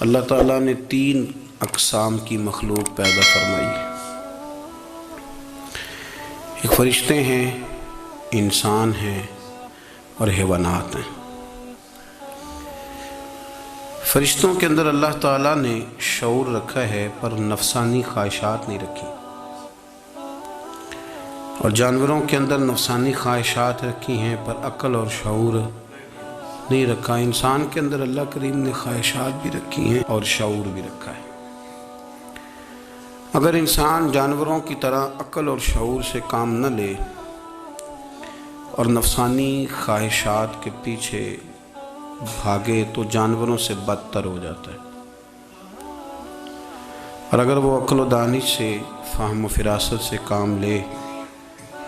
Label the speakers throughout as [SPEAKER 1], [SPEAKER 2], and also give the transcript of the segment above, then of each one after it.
[SPEAKER 1] اللہ تعالیٰ نے 3 اقسام کی مخلوق پیدا فرمائی۔ ایک فرشتے ہیں، انسان ہیں اور حیوانات ہیں۔ فرشتوں کے اندر اللہ تعالیٰ نے شعور رکھا ہے پر نفسانی خواہشات نہیں رکھی، اور جانوروں کے اندر نفسانی خواہشات رکھی ہیں پر عقل اور شعور نہیں رکھا۔ انسان کے اندر اللہ کریم نے خواہشات بھی رکھی ہیں اور شعور بھی رکھا ہے۔ اگر انسان جانوروں کی طرح عقل اور شعور سے کام نہ لے اور نفسانی خواہشات کے پیچھے بھاگے تو جانوروں سے بدتر ہو جاتا ہے، اور اگر وہ عقل و دانش سے، فہم و فراست سے کام لے،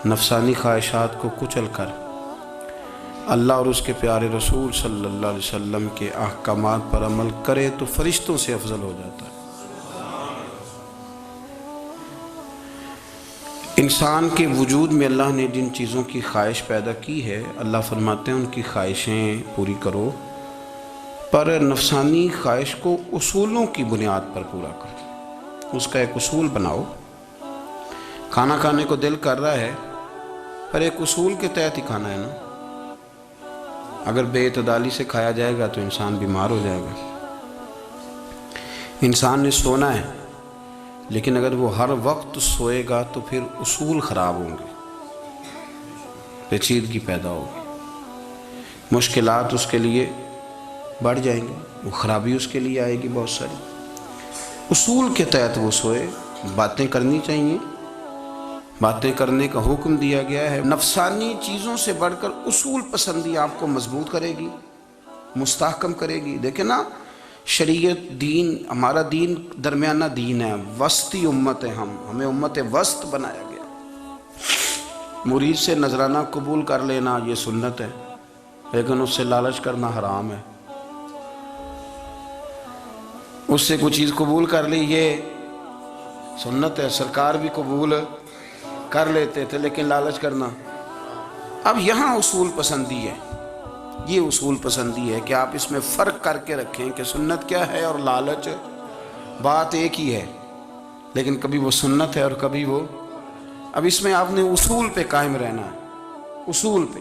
[SPEAKER 1] نفسانی خواہشات کو کچل کر اللہ اور اس کے پیارے رسول صلی اللہ علیہ وسلم کے احکامات پر عمل کرے تو فرشتوں سے افضل ہو جاتا ہے۔ انسان کے وجود میں اللہ نے جن چیزوں کی خواہش پیدا کی ہے، اللہ فرماتے ہیں ان کی خواہشیں پوری کرو، پر نفسانی خواہش کو اصولوں کی بنیاد پر پورا کرو۔ اس کا ایک اصول بناؤ۔ کھانا کھانے کو دل کر رہا ہے پر ایک اصول کے تحت ہی کھانا ہے نا۔ اگر بے اعتدالی سے کھایا جائے گا تو انسان بیمار ہو جائے گا۔ انسان نے سونا ہے لیکن اگر وہ ہر وقت سوئے گا تو پھر اصول خراب ہوں گے، پیچیدگی پیدا ہوگی، مشکلات اس کے لیے بڑھ جائیں گے، وہ خرابی اس کے لیے آئے گی بہت ساری۔ اصول کے تحت وہ سوئے، باتیں کرنی چاہیے، باتیں کرنے کا حکم دیا گیا ہے۔ نفسانی چیزوں سے بڑھ کر اصول پسندی آپ کو مضبوط کرے گی، مستحکم کرے گی۔ دیکھیں نا، شریعت، دین، ہمارا دین درمیانہ دین ہے، وسطی امت ہے، ہمیں امت وسط بنایا گیا۔ مرید سے نذرانہ قبول کر لینا یہ سنت ہے، لیکن اس سے لالچ کرنا حرام ہے۔ اس سے کوئی چیز قبول کر لی یہ سنت ہے، سرکار بھی قبول کر لیتے تھے لیکن لالچ کرنا۔ اب یہاں اصول پسندی ہے، یہ اصول پسندی ہے کہ آپ اس میں فرق کر کے رکھیں کہ سنت کیا ہے اور لالچ بات ایک ہی ہے، لیکن کبھی وہ سنت ہے اور کبھی وہ۔ اب اس میں آپ نے اصول پہ قائم رہنا ہے، اصول پہ۔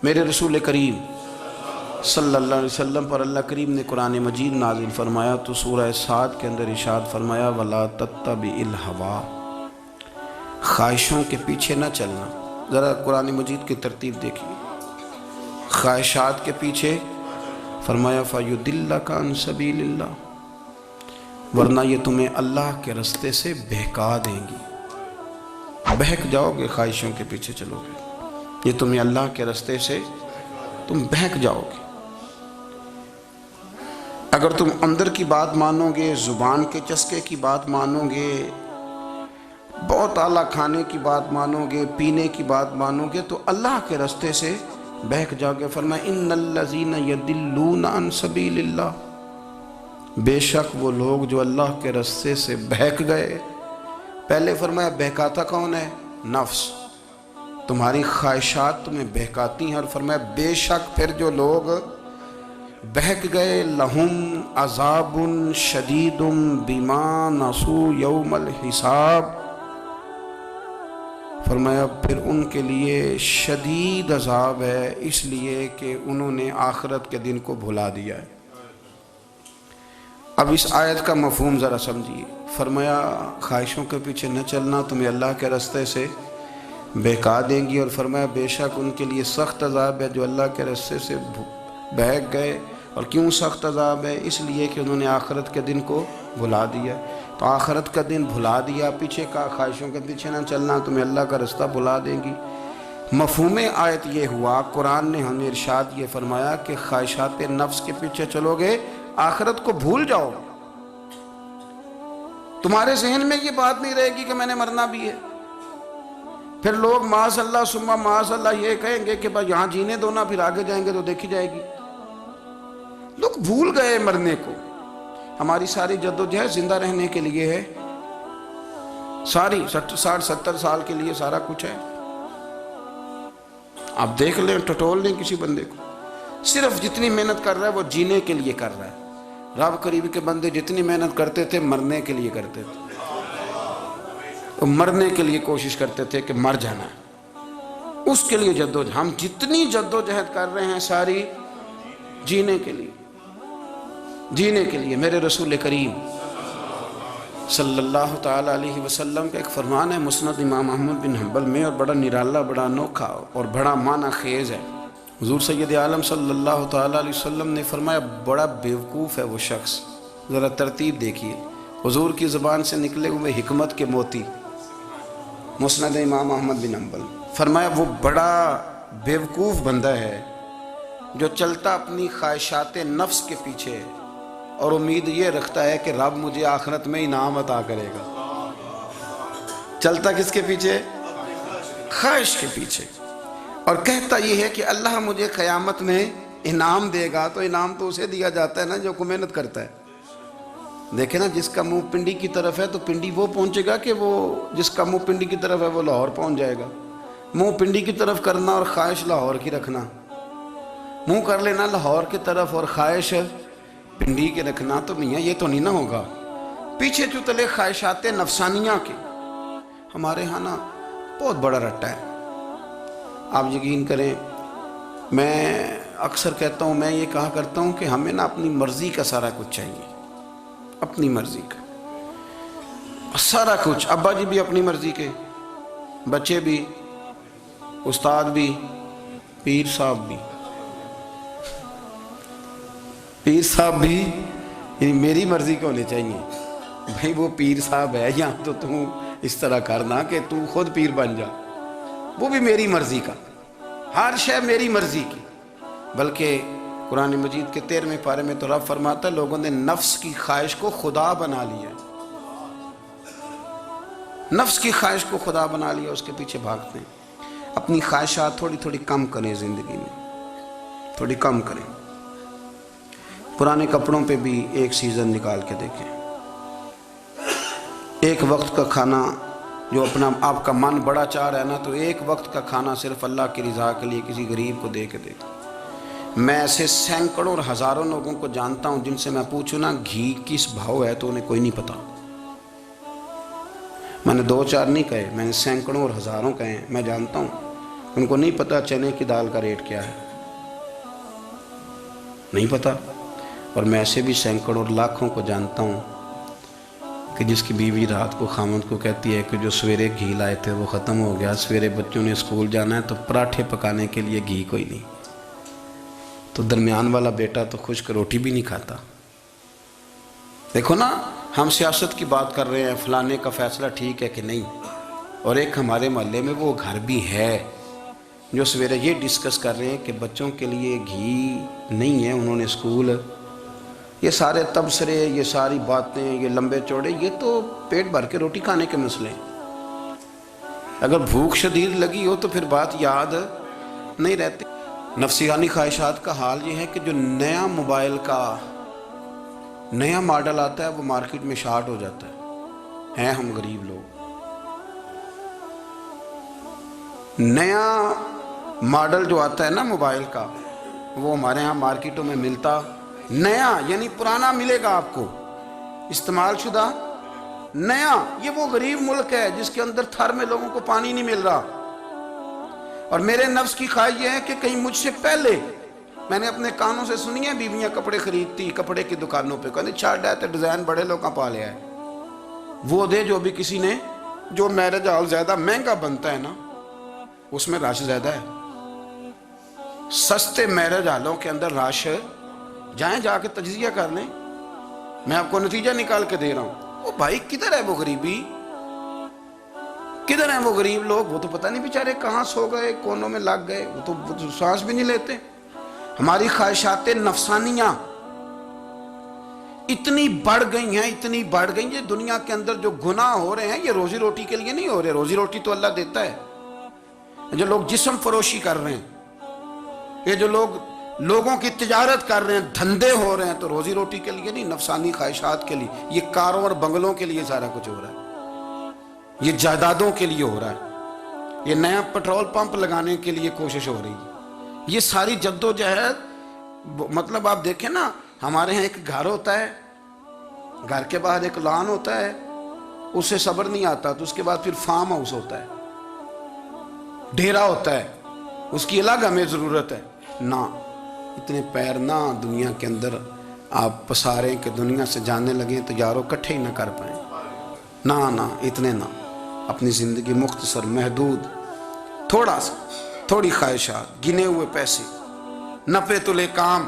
[SPEAKER 1] میرے رسول کریم صلی اللہ علیہ وسلم پر اللہ کریم نے قرآن مجید نازل فرمایا تو سورہ صاد کے اندر ارشاد فرمایا وَلَا تَتَّبِعِ الْهَوَىٰ، خواہشوں کے پیچھے نہ چلنا۔ ذرا قرآن مجید کی ترتیب دیکھیے، خواہشات کے پیچھے فرمایا فَيُضِلَّكَ عَن سَبِيلِ اللَّهِ، ورنہ یہ تمہیں اللہ کے رستے سے بہکا دیں گی۔ بہک جاؤ گے، خواہشوں کے پیچھے چلو گے، یہ تمہیں اللہ کے رستے سے تم بہک جاؤ گے۔ اگر تم اندر کی بات مانو گے، زبان کے چسکے کی بات مانو گے، بہت اعلیٰ کھانے کی بات مانو گے، پینے کی بات مانو گے تو اللہ کے رستے سے بہک جاؤ گے۔ فرمایا ان الذین یضلون عن سبیل اللہ، بے شک وہ لوگ جو اللہ کے رستے سے بہک گئے۔ پہلے فرمایا بہکاتا کون ہے؟ نفس، تمہاری خواہشات تمہیں بہکاتی ہیں، اور فرمایا بے شک پھر جو لوگ بہک گئے لہم عذاب شدید بما نسوا یوم الحساب، فرمایا پھر ان کے لیے شدید عذاب ہے اس لیے کہ انہوں نے آخرت کے دن کو بھلا دیا ہے۔ اب اس آیت کا مفہوم ذرا سمجھیے۔ فرمایا خواہشوں کے پیچھے نہ چلنا تمہیں اللہ کے رستے سے بہکا دیں گی، اور فرمایا بے شک ان کے لیے سخت عذاب ہے جو اللہ کے رستے سے بہک گئے۔ اور کیوں سخت عذاب ہے؟ اس لیے کہ انہوں نے آخرت کے دن کو بھلا دیا۔ تو آخرت کا دن بھلا دیا، پیچھے کا خواہشوں کے پیچھے نہ چلنا تمہیں اللہ کا رستہ بھلا دیں گی۔ مفہوم آیت یہ ہوا، قرآن نے ہمیں ارشاد یہ فرمایا کہ خواہشات نفس کے پیچھے چلو گے آخرت کو بھول جاؤ، تمہارے ذہن میں یہ بات نہیں رہے گی کہ میں نے مرنا بھی ہے۔ پھر لوگ معاذ اللہ ثم معاذ اللہ یہ کہیں گے کہ بھائی یہاں جینے دو نا، پھر آگے جائیں گے تو دیکھی جائے گی۔ لوگ بھول گئے مرنے کو۔ ہماری ساری جدوجہد زندہ رہنے کے لیے ہے، ساری 60-70 سال کے لیے سارا کچھ ہے۔ آپ دیکھ لیں، ٹٹول لیں کسی بندے کو، صرف جتنی محنت کر رہا ہے وہ جینے کے لیے کر رہا ہے. رب کریم کے بندے جتنی محنت کرتے تھے مرنے کے لیے کرتے تھے. وہ مرنے کے لیے کوشش کرتے تھے کہ مر جانا ہے. اس کے لیے ہم جتنی جدوجہد کر رہے ہیں ساری جینے کے لیے. جینے کے لیے. میرے رسول کریم صلی اللہ تعالیٰ علیہ وسلم کا ایک فرمان ہے مسند امام احمد بن حنبل میں، اور بڑا نرالا، بڑا انوکھا اور بڑا معنی خیز ہے. حضور سید عالم صلی اللہ تعالیٰ علیہ وسلم نے فرمایا بڑا بیوقوف ہے وہ شخص. ذرا ترتیب دیکھیے، حضور کی زبان سے نکلے ہوئے حکمت کے موتی. مسند امام احمد بن حنبل فرمایا وہ بڑا بیوقوف بندہ ہے جو چلتا اپنی خواہشات نفس کے پیچھے اور امید یہ رکھتا ہے کہ رب مجھے آخرت میں انعام عطا کرے گا. چلتا کس کے پیچھے؟ خواہش کے پیچھے. اور کہتا یہ ہے کہ اللہ مجھے قیامت میں انعام دے گا. تو انعام تو اسے دیا جاتا ہے نا جو محنت کرتا ہے. دیکھیں نا، جس کا منہ پنڈی کی طرف ہے تو پنڈی وہ پہنچے گا کہ وہ جس کا منہ پنڈی کی طرف ہے وہ لاہور پہنچ جائے گا. منہ پنڈی کی طرف کرنا اور خواہش لاہور کی رکھنا، منہ کر لینا لاہور کی طرف اور خواہش پنڈی کے رکھنا، تو میاں یہ تو نہیں نہ ہوگا. پیچھے جو تلے خواہشات نفسانیہ کے ہمارے ہاں نا بہت بڑا رٹا ہے. آپ یقین کریں، میں اکثر کہتا ہوں، میں یہ کہا کرتا ہوں کہ ہمیں نا اپنی مرضی کا سارا کچھ چاہیے. اپنی مرضی کا سارا کچھ. ابا جی بھی اپنی مرضی کے، بچے بھی، استاد بھی، پیر صاحب بھی. پیر صاحب بھی یعنی میری مرضی کے ہونے چاہیے. بھائی وہ پیر صاحب ہے یا تو تم اس طرح کرنا کہ تو خود پیر بن جا. وہ بھی میری مرضی کا، ہر شے میری مرضی کی. بلکہ قرآن مجید کے 13ویں پارے میں تو رب فرماتا ہے لوگوں نے نفس کی خواہش کو خدا بنا لیا. نفس کی خواہش کو خدا بنا لیا، اس کے پیچھے بھاگتے ہیں. اپنی خواہشات تھوڑی تھوڑی کم کریں، زندگی میں تھوڑی کم کریں. پرانے کپڑوں پہ بھی ایک سیزن نکال کے دیکھیں. ایک وقت کا کھانا جو اپنا آپ کا من بڑا چاہ رہا ہے نا، تو ایک وقت کا کھانا صرف اللہ کی رضا کے لیے کسی غریب کو دے کے دیکھیں. میں ایسے سینکڑوں اور ہزاروں لوگوں کو جانتا ہوں جن سے میں پوچھوں نا گھی کس بھاؤ ہے تو انہیں کوئی نہیں پتا. میں نے 2-4 نہیں کہے، میں نے سینکڑوں اور ہزاروں کہے. میں جانتا ہوں ان کو نہیں پتا چنے کی دال کا ریٹ کیا ہے، نہیں پتا. اور میں ایسے بھی سینکڑوں اور لاکھوں کو جانتا ہوں کہ جس کی بیوی رات کو خامند کو کہتی ہے کہ جو سویرے گھی لائے تھے وہ ختم ہو گیا، سویرے بچوں نے اسکول جانا ہے تو پراٹھے پکانے کے لیے گھی کوئی نہیں. تو درمیان والا بیٹا تو خشک روٹی بھی نہیں کھاتا. دیکھو نا، ہم سیاست کی بات کر رہے ہیں، فلانے کا فیصلہ ٹھیک ہے کہ نہیں، اور ایک ہمارے محلے میں وہ گھر بھی ہے جو سویرے یہ ڈسکس کر رہے ہیں کہ بچوں کے لیے گھی نہیں ہے، انہوں نے اسکول. یہ سارے تبصرے، یہ ساری باتیں، یہ لمبے چوڑے، یہ تو پیٹ بھر کے روٹی کھانے کے مسئلے ہیں. اگر بھوک شدید لگی ہو تو پھر بات یاد نہیں رہتی. نفسیانی خواہشات کا حال یہ ہے کہ جو نیا موبائل کا نیا ماڈل آتا ہے وہ مارکیٹ میں شارٹ ہو جاتا ہے. ہیں ہم غریب لوگ. نیا ماڈل جو آتا ہے نا موبائل کا، وہ ہمارے ہاں مارکیٹوں میں ملتا نیا، یعنی پرانا ملے گا آپ کو، استعمال شدہ نیا. یہ وہ غریب ملک ہے جس کے اندر تھر میں لوگوں کو پانی نہیں مل رہا. اور میرے نفس کی خواہش یہ ہے کہ کہیں مجھ سے پہلے، میں نے اپنے کانوں سے سنی ہے بیویاں کپڑے خریدتی کپڑے کی دکانوں پہ، کہتے چھاڑ ڈائے ڈیزائن بڑے لوگاں پا لیا ہے. وہ دے جو بھی کسی نے، جو میرج ہال زیادہ مہنگا بنتا ہے نا اس میں رش زیادہ ہے. سستے میرج ہالوں کے اندر رش، جائیں جا کے تجزیہ کر لیں. میں آپ کو نتیجہ نکال کے دے رہا ہوں. وہ بھائی کدھر ہے وہ غریبی، کدھر ہیں وہ غریب لوگ؟ وہ تو پتہ نہیں بیچارے کہاں سو گئے، کونوں میں لگ گئے، وہ تو سانس بھی نہیں لیتے. ہماری خواہشات نفسانیہ اتنی بڑھ گئی ہیں، اتنی بڑھ گئی ہیں. دنیا کے اندر جو گناہ ہو رہے ہیں یہ روزی روٹی کے لیے نہیں ہو رہے. روزی روٹی تو اللہ دیتا ہے. جو لوگ جسم فروشی کر رہے ہیں، یہ جو لوگ لوگوں کی تجارت کر رہے ہیں، دھندے ہو رہے ہیں، تو روزی روٹی کے لیے نہیں، نفسانی خواہشات کے لیے. یہ کاروں اور بنگلوں کے لیے سارا کچھ ہو رہا ہے، یہ جائیدادوں کے لیے ہو رہا ہے، یہ نیا پٹرول پمپ لگانے کے لیے کوشش ہو رہی ہے. یہ ساری جدوجہد مطلب آپ دیکھیں نا، ہمارے ہاں ایک گھر ہوتا ہے، گھر کے باہر ایک لان ہوتا ہے، اس سے صبر نہیں آتا تو اس کے بعد پھر فارم ہاؤس ہوتا ہے، ڈیرا ہوتا ہے، اس کی الگ ہمیں ضرورت ہے نا۔ اتنے پیر نہ دنیا کے اندر آپ پساریں کہ دنیا سے جانے لگیں تو یارو کٹھے ہی نہ کر پائیں، نہ اتنے نہ۔ اپنی زندگی مختصر، محدود، تھوڑا سا، تھوڑی خواہشات، گنے ہوئے پیسے، نپے تلے کام۔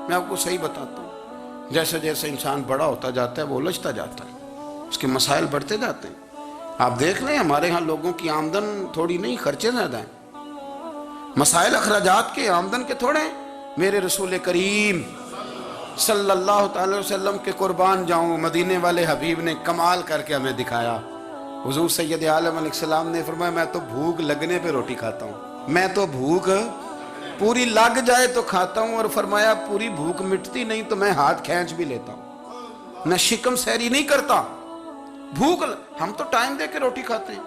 [SPEAKER 1] میں آپ کو صحیح بتاتا ہوں، جیسے جیسے انسان بڑا ہوتا جاتا ہے وہ الجھتا جاتا ہے، اس کے مسائل بڑھتے جاتے ہیں۔ آپ دیکھ لیں ہمارے ہاں لوگوں کی آمدن تھوڑی نہیں، خرچے زیادہ ہیں، مسائل اخراجات کے، آمدن کے تھوڑے ہیں۔ میرے رسول کریم صلی اللہ تعالی وسلم کے قربان جاؤں، مدینے والے حبیب نے کمال کر کے ہمیں دکھایا۔ حضور سید عالم علیہ السلام نے فرمایا میں تو بھوک لگنے پہ روٹی کھاتا ہوں، میں تو بھوک پوری لگ جائے تو کھاتا ہوں، اور فرمایا پوری بھوک مٹتی نہیں تو میں ہاتھ کھینچ بھی لیتا ہوں، میں شکم سیری نہیں کرتا۔ بھوک ہم تو ٹائم دے کے روٹی کھاتے ہیں،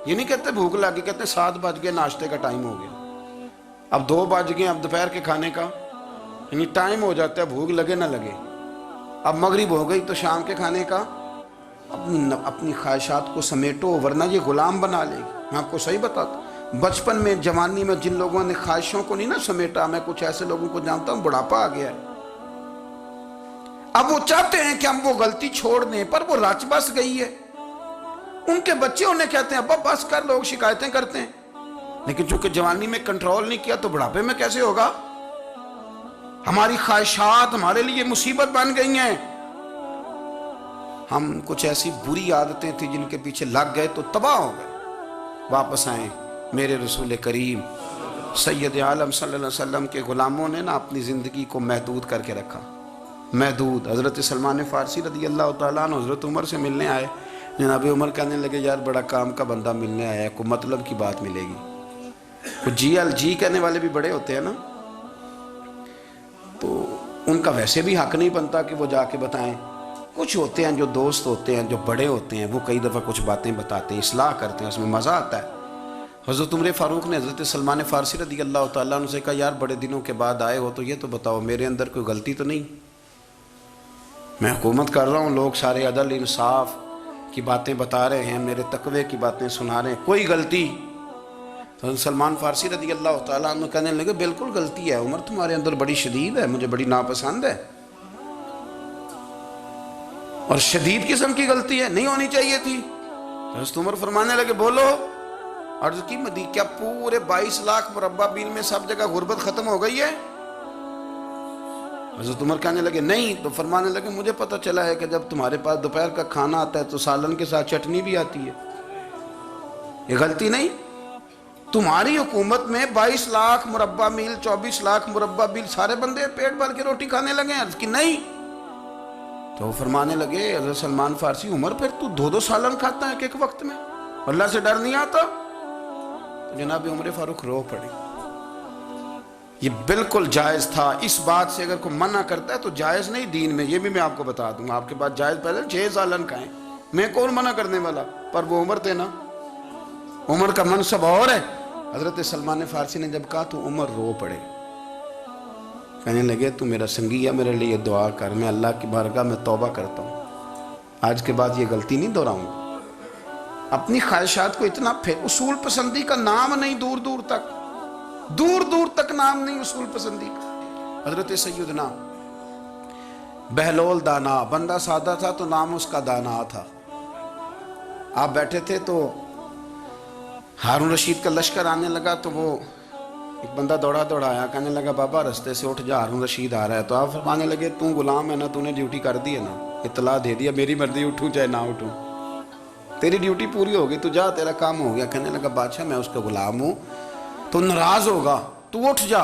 [SPEAKER 1] یہ نہیں کہتے بھوک لگی، کہتے 7 بج گئے ناشتے کا ٹائم ہو گیا، اب 2 بج گئے، اب دوپہر کے کھانے کا یعنی ٹائم ہو جاتا ہے، بھوک لگے نہ لگے، اب مغرب ہو گئی تو شام کے کھانے کا۔ اپنی خواہشات کو سمیٹو ورنہ یہ غلام بنا لے گی۔ میں آپ کو صحیح بتاتا ہوں، بچپن میں، جوانی میں جن لوگوں نے خواہشوں کو نہیں نہ سمیٹا، میں کچھ ایسے لوگوں کو جانتا ہوں بڑھاپا آ گیا ہے، اب وہ چاہتے ہیں کہ ہم وہ غلطی چھوڑ دیں پر وہ رچ بس گئی ہے۔ ان کے بچے انہیں کہتے ہیں ابا بس کر، لوگ شکایتیں کرتے ہیں، لیکن چونکہ جوانی میں کنٹرول نہیں کیا تو بڑھاپے میں کیسے ہوگا؟ ہماری خواہشات ہمارے لیے مصیبت بن گئی ہیں۔ ہم کچھ ایسی بری عادتیں تھیں جن کے پیچھے لگ گئے تو تباہ ہو گئے۔ واپس آئیں، میرے رسول کریم سید عالم صلی اللہ علیہ وسلم کے غلاموں نے نا اپنی زندگی کو محدود کر کے رکھا، محدود۔ حضرت سلمان فارسی رضی اللہ تعالیٰ عنہ حضرت عمر سے ملنے آئے، جناب عمر کہنے لگے یار بڑا کام کا بندہ ملنے آیا ہے، کوئی مطلب کی بات ملے گی۔ جی کہنے والے بھی بڑے ہوتے ہیں نا، تو ان کا ویسے بھی حق نہیں بنتا کہ وہ جا کے بتائیں۔ کچھ ہوتے ہیں جو دوست ہوتے ہیں، جو بڑے ہوتے ہیں، وہ کئی دفعہ کچھ باتیں بتاتے ہیں، اصلاح کرتے ہیں، اس میں مزہ آتا ہے۔ حضرت عمر فاروق نے حضرت سلمان فارسی رضی اللہ تعالیٰ عنہ سے کہا یار بڑے دنوں کے بعد آئے ہو تو یہ تو بتاؤ میرے اندر کوئی غلطی تو نہیں؟ میں حکومت کر رہا ہوں، لوگ سارے عدل انصاف کی باتیں بتا رہے ہیں، میرے تقوی کی باتیں سنا رہے ہیں، کوئی غلطی؟ حضرت سلمان فارسی رضی اللہ تعالیٰ عنہ کہنے لگے بالکل غلطی ہے عمر، تمہارے اندر بڑی شدید ہے، مجھے بڑی ناپسند ہے، اور شدید قسم کی غلطی ہے، نہیں ہونی چاہیے تھی۔ حضرت عمر فرمانے لگے بولو۔ عرض کی مدی کیا پورے 22 لاکھ مربع میل میں سب جگہ غربت ختم ہو گئی ہے؟ حضرت عمر کہنے لگے نہیں، تو فرمانے لگے مجھے پتہ چلا ہے کہ جب تمہارے پاس دوپہر کا کھانا آتا ہے تو سالن کے ساتھ چٹنی بھی آتی ہے، یہ غلطی نہیں؟ تمہاری حکومت میں 22 لاکھ مربع میل، 24 لاکھ مربع میل سارے بندے پیٹ بھر کے روٹی کھانے لگے ہیں؟ عرض کی نہیں۔ تو وہ فرمانے لگے حضرت سلمان فارسی عمر پھر تو 2 سالن کھاتا ہے ایک وقت میں، اللہ سے ڈر نہیں آتا؟ تو جناب عمر فاروق رو پڑے۔ یہ بالکل جائز تھا، اس بات سے اگر کوئی منع کرتا ہے تو جائز نہیں دین میں، یہ بھی میں آپ کو بتا دوں گا، آپ کے پاس جائز پہلے 6 سالن کھائیں، میں کون منع کرنے والا؟ پر وہ عمر تھے نا، عمر کا منصب اور ہے۔ حضرت سلمان فارسی نے جب کہا تو عمر رو پڑے، کہنے لگے تو میرا سنگی ہے، میرے لیے دعا کر، میں اللہ کی بارگاہ میں توبہ کرتا ہوں، آج کے بعد یہ غلطی نہیں دہراؤں گا۔ اپنی خواہشات کو اتنا اصول پسندی کا نام نہیں، دور دور تک نام نہیں اصول پسندی کا۔ حضرت سیدنا بہلول دانا، بندہ سادہ تھا تو نام اس کا دانا تھا۔ آپ بیٹھے تھے تو ہارون رشید کا لشکر آنے لگا تو وہ ایک بندہ دوڑا آیا، کہنے لگا بابا رستے سے اٹھ جا، ہارون رشید آ رہا ہے۔ تو آپ فرمانے لگے تو غلام ہے نا، تو نے ڈیوٹی کر دی ہے نا، اطلاع دے دیا، میری مرضی اٹھوں چاہے نہ اٹھوں، تیری ڈیوٹی پوری ہوگی، تو جا، تیرا کام ہو گیا۔ کہنے لگا بادشاہ میں اس کا غلام ہوں، تو ناراض ہوگا، تو اٹھ جا۔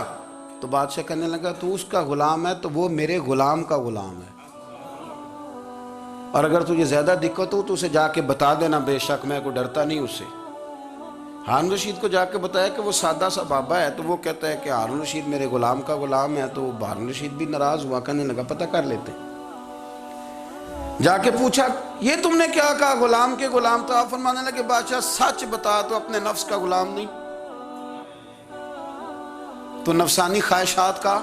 [SPEAKER 1] تو بادشاہ کہنے لگا تو اس کا غلام ہے تو وہ میرے غلام کا غلام ہے، اور اگر تجھے زیادہ دقت ہو تو اسے جا کے بتا دینا، بے شک میں کو ڈرتا نہیں اس سے۔ ہارون رشید کو جا کے بتایا کہ وہ سادہ سا بابا ہے، تو وہ کہتا ہے کہ ہارون رشید میرے غلام کا غلام ہے، تو ہارون رشید بھی ناراض ہوا، کہنے لگا پتہ کر لیتے۔ جا کے پوچھا یہ تم نے کیا کہا، غلام کے غلام؟ تو آپ فرمانے لگے بادشاہ سچ بتا، تو اپنے نفس کا غلام نہیں، تو نفسانی خواہشات کا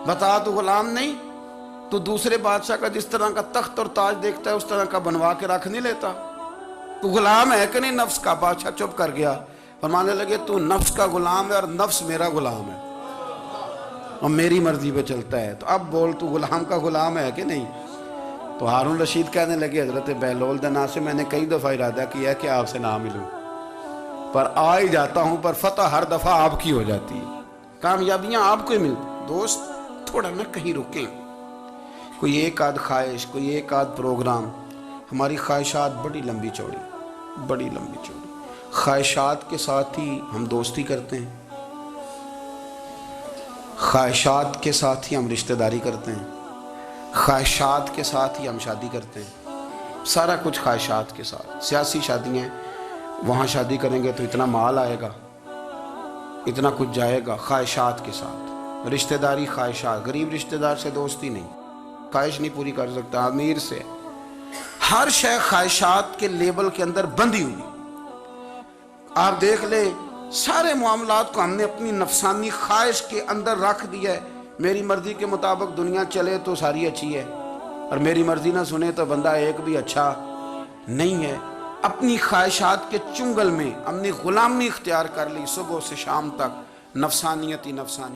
[SPEAKER 1] بتا تو غلام نہیں، تو دوسرے بادشاہ کا جس طرح کا تخت اور تاج دیکھتا ہے اس طرح کا بنوا کے رکھ نہیں لیتا؟ تو غلام ہے کہ نہیں نفس کا؟ بادشاہ چپ کر گیا، فرمانے لگے تو نفس کا غلام ہے اور نفس میرا غلام ہے اور میری مرضی پہ چلتا ہے، تو اب بول تو غلام کا غلام ہے کہ نہیں؟ تو ہارون رشید کہنے لگے حضرت بہلول دنا سے میں نے کئی دفعہ ارادہ کیا کہ آپ سے نہ ملوں، پر آ ہی جاتا ہوں، پر فتح ہر دفعہ آپ کی ہو جاتی ہے، کامیابیاں آپ کو ہی ملتی۔ دوست تھوڑا نہ کہیں رکیں، کوئی ایک آدھ خواہش، کوئی ایک آدھ پروگرام، ہماری خواہشات بڑی لمبی چوڑی، بڑی لمبی چوڑی، خواہشات کے ساتھ ہی ہم دوستی کرتے ہیں، خواہشات کے ساتھ ہی ہم رشتہ داری کرتے ہیں، خواہشات کے ساتھ ہی ہم شادی کرتے ہیں، سارا کچھ خواہشات کے ساتھ۔ سیاسی شادیاں، وہاں شادی کریں گے تو اتنا مال آئے گا، اتنا کچھ جائے گا، خواہشات کے ساتھ رشتہ داری، خواہشات۔ غریب رشتہ دار سے دوستی نہیں، خواہش نہیں پوری کر سکتا، امیر سے۔ ہر شے خواہشات کے لیبل کے اندر بندھی ہوئی۔ آپ دیکھ لیں سارے معاملات کو ہم نے اپنی نفسانی خواہش کے اندر رکھ دیا ہے، میری مرضی کے مطابق دنیا چلے تو ساری اچھی ہے، اور میری مرضی نہ سنے تو بندہ ایک بھی اچھا نہیں ہے۔ اپنی خواہشات کے چنگل میں ہم نے غلامی اختیار کر لی، صبح سے شام تک نفسانیت ہی نفسانیت۔